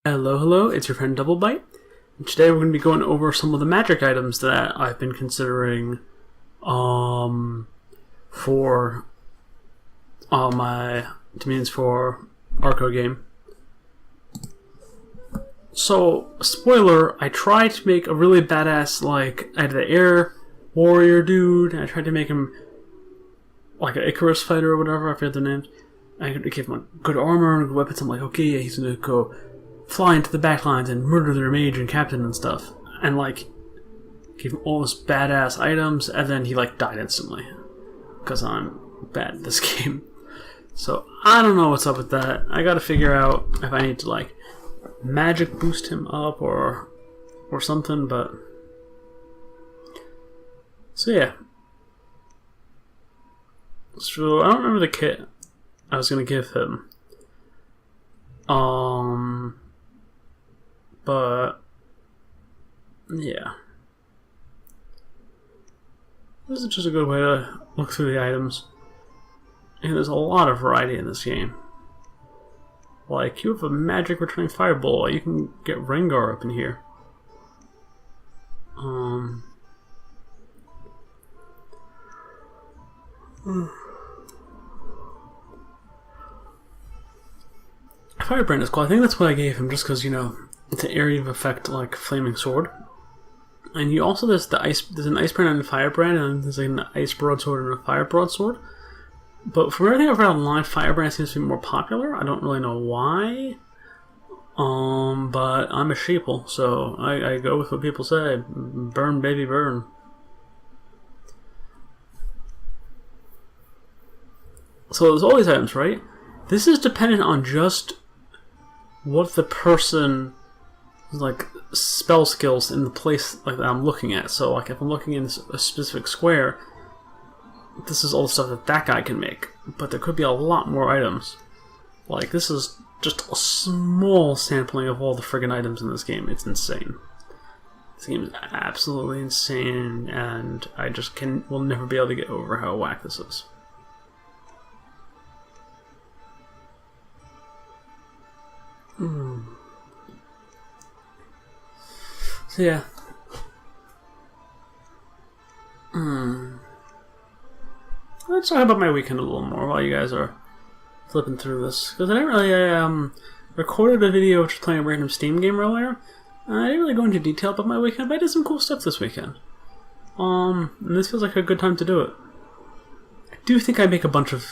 Hello, hello, it's your friend DoubleByte. And today we're going to be going over some of the magic items that I've been considering for my dominions for Arco game. So, spoiler, I tried to make a really badass, I had the air warrior dude, and I tried to make him like an Icarus fighter or whatever, I forget their names. I gave him good armor and good weapons. I'm like, okay, yeah, he's gonna go fly into the backlines and murder their mage and captain and stuff. And give him all his badass items, and then he died instantly. Because I'm bad at this game. So I don't know what's up with that. I gotta figure out if I need to magic boost him up or something, but so yeah. So I don't remember the kit I was gonna give him. But yeah. This is just a good way to look through the items. And there's a lot of variety in this game. You have a magic returning fireball, you can get Rengar up in here. Firebrand is cool. I think that's what I gave him just because, it's an area of effect like Flaming Sword. And you also, there's an Ice Brand and a Firebrand, and there's an Ice Broadsword and a Fire Broadsword. But from everything I've read online, Firebrand seems to be more popular. I don't really know why. But I'm a sheeple, so I go with what people say. Burn, baby, burn. So there's all these items, right? This is dependent on just what the person spell skills in the place that I'm looking at. So if I'm looking in a specific square, this is all the stuff that guy can make. But there could be a lot more items. This is just a small sampling of all the friggin' items in this game. It's insane. This game is absolutely insane, and I just will never be able to get over how whack this is. So yeah. Let's talk about my weekend a little more while you guys are flipping through this. Because I didn't really, recorded a video just playing a random Steam game earlier. I didn't really go into detail about my weekend, but I did some cool stuff this weekend. And this feels like a good time to do it. I do think I make a bunch of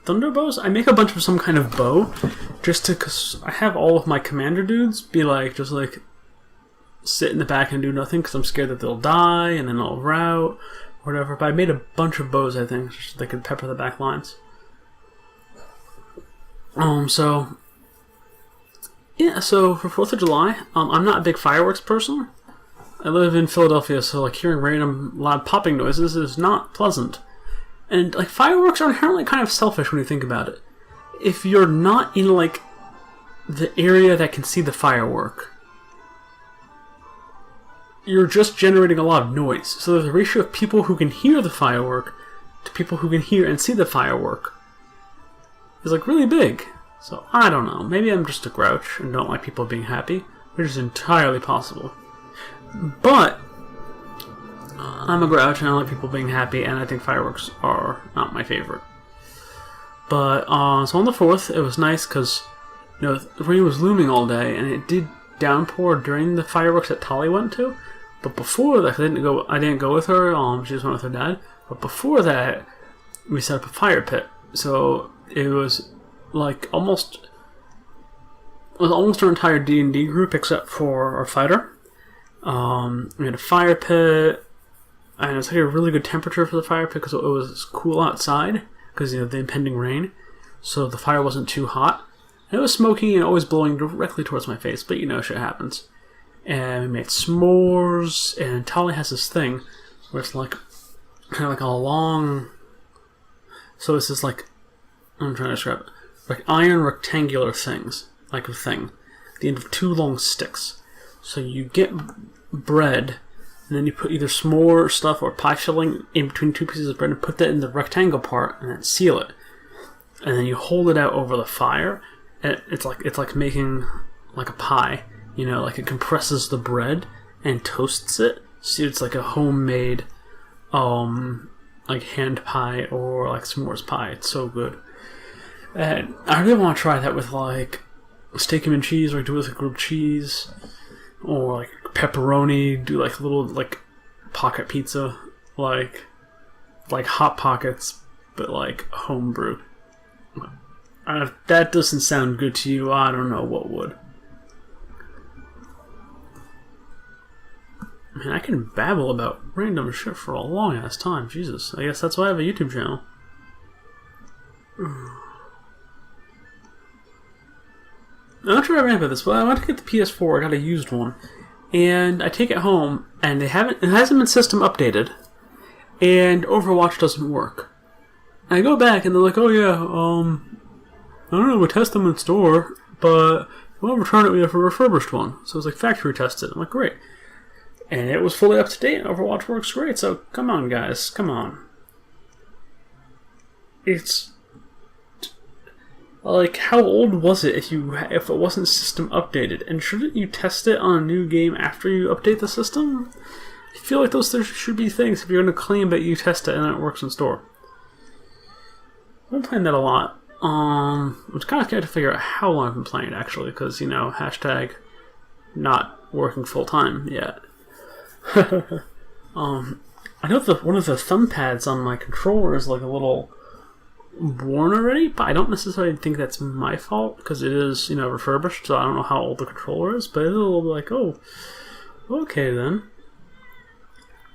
thunder bows? I make a bunch of some kind of bow, because I have all of my commander dudes be sit in the back and do nothing because I'm scared that they'll die and then I'll rout or whatever. But I made a bunch of bows, I think, just so they could pepper the back lines. So yeah, so for 4th of July, I'm not a big fireworks person. I live in Philadelphia, so hearing random loud popping noises is not pleasant. And fireworks are inherently kind of selfish when you think about it. If you're not in the area that can see the firework, you're just generating a lot of noise. So there's a ratio of people who can hear the firework to people who can hear and see the firework is really big. So I don't know. Maybe I'm just a grouch and don't like people being happy, which is entirely possible. But I'm a grouch and I like people being happy, and I think fireworks are not my favorite. But so on the 4th, it was nice because the rain was looming all day, and it did downpour during the fireworks that Tali went to. But before that, I didn't go with her. She just went with her dad. But before that, we set up a fire pit. So it was almost our entire D&D group except for our fighter. We had a fire pit, and it was a really good temperature for the fire pit because it was cool outside because the impending rain. So the fire wasn't too hot. And it was smoky and always blowing directly towards my face, but shit happens. And we made s'mores, and Tali has this thing where it's kind of a long. So this is I'm trying to describe it. Iron rectangular things, a thing. At the end of 2 long sticks. So you get bread, and then you put either s'more stuff or pie filling in between 2 pieces of bread and put that in the rectangle part and then seal it. And then you hold it out over the fire, and it's like making like a pie. You know, like it compresses the bread and toasts it. So it's like a homemade, like hand pie or like s'mores pie. It's so good. And I really want to try that with like steak and cheese, or do it with grilled cheese, or like pepperoni. Do like a little like pocket pizza, like Hot Pockets, but like homebrew. If that doesn't sound good to you, I don't know what would. Man, I can babble about random shit for a long ass time. Jesus, I guess that's why I have a YouTube channel. I'm not sure I ran about this, but I went to get the PS4. I got a used one, and I take it home, and it hasn't been system updated, and Overwatch doesn't work. And I go back, and they're like, "Oh yeah, I don't know, we test them in store, but we'll return it. We have a refurbished one." So it's like factory tested. I'm like, great. And it was fully up to date. Overwatch works great. So come on, guys, come on. It's like, how old was it if it wasn't system updated? And shouldn't you test it on a new game after you update the system? I feel like those should be things if you're going to claim that you test it and then it works in store. I've been playing that a lot. I'm kind of scared to figure out how long I've been playing it, actually, because, you know, hashtag not working full time yet. I know one of the thumb pads on my controller is like a little worn already, but I don't necessarily think that's my fault, because it is, you know, refurbished, so I don't know how old the controller is, but it's a little like, oh, okay then.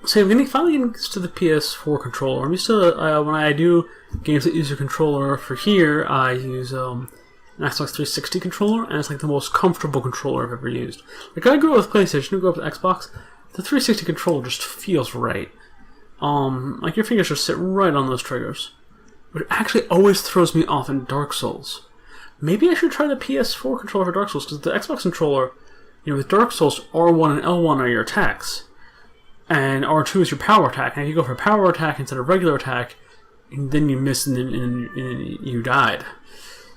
So I'm finally getting used to the PS4 controller. I'm used to, when I do games that use a controller for here, I use an Xbox 360 controller, and it's like the most comfortable controller I've ever used. Like, I grew up with PlayStation, I grew up with Xbox, the 360 controller just feels right. Like, your fingers just sit right on those triggers. But it actually always throws me off in Dark Souls. Maybe I should try the PS4 controller for Dark Souls, because the Xbox controller, you know, with Dark Souls, R1 and L1 are your attacks. And R2 is your power attack. And if you go for power attack instead of regular attack, and then you miss and then you died.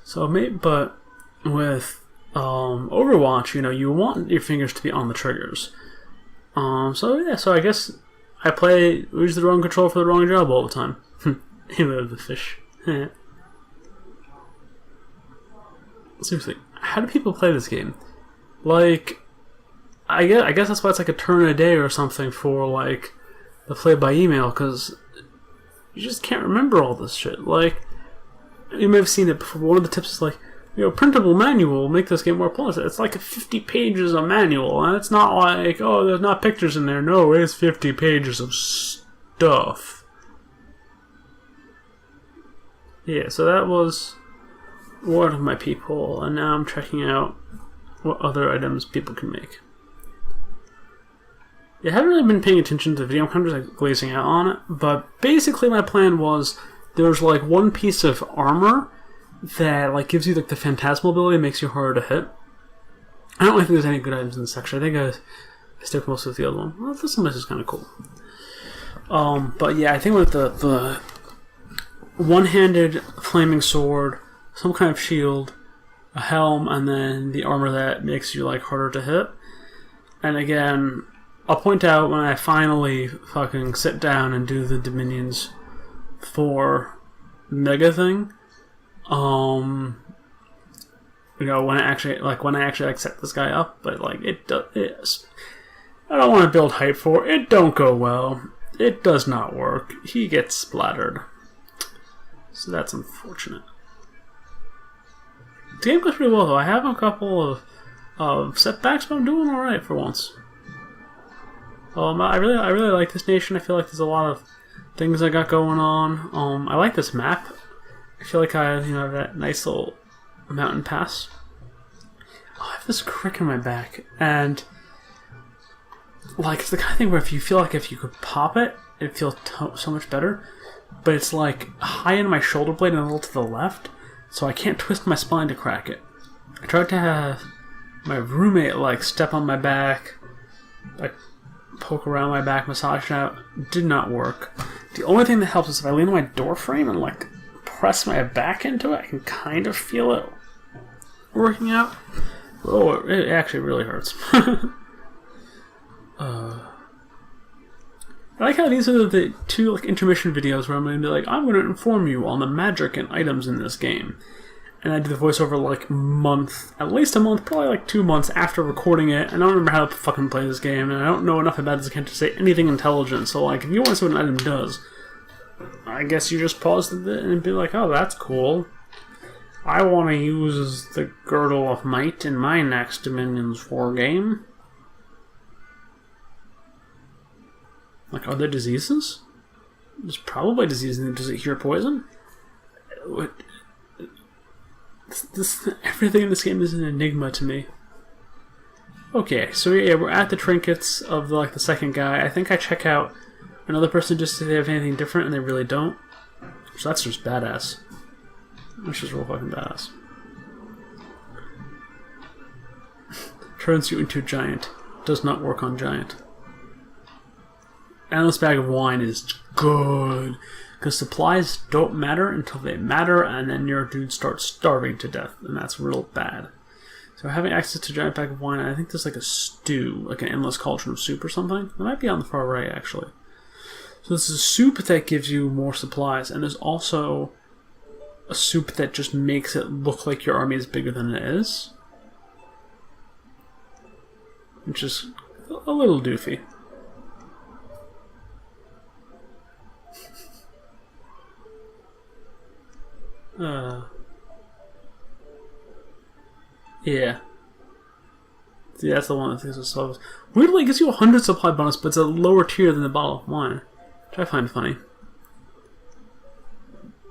So but with Overwatch, you know, you want your fingers to be on the triggers. So yeah, so I guess we use the wrong control for the wrong job all the time. The fish. Seriously, how do people play this game? Like, I guess that's why it's like a turn a day or something for like the play by email, because you just can't remember all this shit. Like, you may have seen it before. One of the tips is like, you know, printable manual will make this game more pleasant. It's like 50 pages of manual, and it's not like, oh, there's not pictures in there. No, it's 50 pages of stuff. Yeah, so that was one of my people, and now I'm checking out what other items people can make. Yeah, I haven't really been paying attention to the video. I'm kind of just like glazing out on it, but basically my plan was there's like one piece of armor that like gives you like the phantasmal ability and makes you harder to hit. I don't really think there's any good items in this section. I think I stick most with the other one. Well, this one is kind of cool. But yeah, I think with the one-handed flaming sword, some kind of shield, a helm, and then the armor that makes you like harder to hit. And again, I'll point out when I finally fucking sit down and do the Dominions for Mega thing. You know, when I actually set this guy up, but like it is. I don't want to build hype for it. It don't go well. It does not work. He gets splattered. So that's unfortunate. The game goes pretty well though. I have a couple of setbacks, but I'm doing alright for once. I really like this nation. I feel like there's a lot of things I got going on. I like this map. I feel like I have that nice little mountain pass. Oh, I have this crick in my back, and like it's the kind of thing where if you could pop it, it'd feel so much better. But it's like high in my shoulder blade and a little to the left, so I can't twist my spine to crack it. I tried to have my roommate like step on my back, like poke around my back, massage it out. Did not work. The only thing that helps is if I lean on my door frame and like press my back into it, I can kind of feel it working out. Oh, it actually really hurts. I like how these are the two like intermission videos where I'm going to be like, I'm going to inform you on the magic and items in this game. And I do the voiceover like at least a month, probably like 2 months after recording it, and I don't remember how to fucking play this game, and I don't know enough about this game to say anything intelligent, so like, if you want to see what an item does, I guess you just pause the bit and be like, oh, that's cool. I want to use the Girdle of Might in my next Dominions 4 game. Like, are there diseases? There's probably diseases. Does it cure poison? What? Everything in this game is an enigma to me. Okay, so yeah, we're at the trinkets of the second guy. I think I check out another person just to see if they have anything different, and they really don't. So that's just badass. That's just real fucking badass. Turns you into a giant. Does not work on giant. And this bag of wine is good. Because supplies don't matter until they matter, and then your dude starts starving to death, and that's real bad. So having access to a giant bag of wine, I think there's like a stew, like an endless cauldron of soup or something. That might be on the far right, actually. So this is a soup that gives you more supplies, and there's also a soup that just makes it look like your army is bigger than it is. Which is a little doofy. Yeah. See, that's the one that thinks it's levels. Weirdly, it gives you a 100 supply bonus, but it's a lower tier than the bottle of wine. Which I find funny.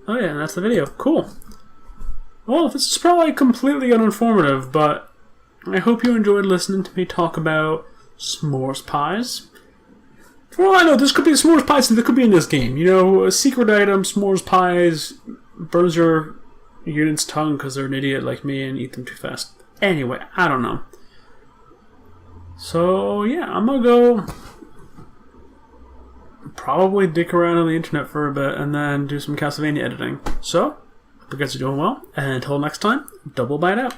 Oh yeah, and that's the video. Cool. Well, this is probably completely uninformative, but I hope you enjoyed listening to me talk about s'mores pies. For all I know, this could be s'mores pies that could be in this game. You know, a secret item, s'mores pies, burns your unit's tongue because they're an idiot like me and eat them too fast. Anyway, I don't know. So, yeah, I'm gonna go probably dick around on the internet for a bit and then do some Castlevania editing. So, hope you guys are doing well, and until next time, DoubleByte out.